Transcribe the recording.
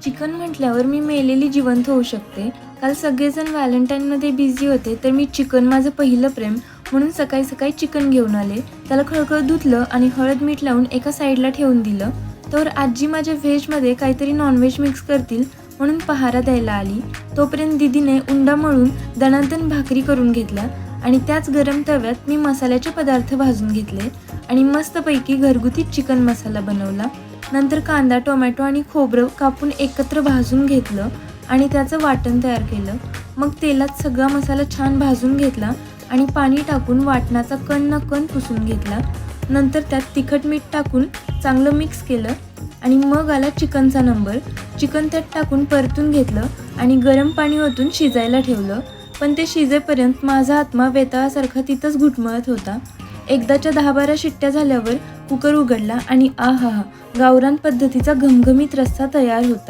Chicken म्हटल्यावर मी मेलेली जिवंत होऊ शकते. काल सगळेजण व्हॅलेंटाईनमध्ये बिझी होते, तर मी चिकन माझं पहिलं प्रेम म्हणून सकाळी सकाळी चिकन घेऊन आले. त्याला खळखळ धुतलं आणि हळद मीठ लावून एका साईडला ठेवून दिलं. तर आजी माझ्या व्हेजमध्ये काहीतरी नॉनव्हेज मिक्स करतील म्हणून पहारा द्यायला आली. तोपर्यंत दीदीने उंडा मळून दणादण भाकरी करून घेतल्या आणि त्याच गरम तव्यात मी मसाल्याचे पदार्थ भाजून घेतले आणि मस्तपैकी घरगुती चिकन मसाला बनवला. नंतर कांदा, टोमॅटो आणि खोबरं कापून एकत्र भाजून घेतलं आणि त्याचं वाटण तयार केलं. मग तेलात सगळा मसाला छान भाजून घेतला आणि पाणी टाकून वाटणाचा कण न कण पुसून घेतला. नंतर त्यात तिखट मीठ टाकून चांगलं मिक्स केलं आणि मग आला चिकनचा नंबर. चिकन त्यात टाकून परतून घेतलं आणि गरम पाणी ओतून शिजायला ठेवलं. पण ते शिजेपर्यंत माझा आत्मा वेताळासारखा तिथंच घुटमळत होता. एकदाच्या 10-12 शिट्ट्या झाल्यावर कुकर उघडला आणि आहा, गावरान पद्धतीचा घमघमीत रस्सा तयार होता.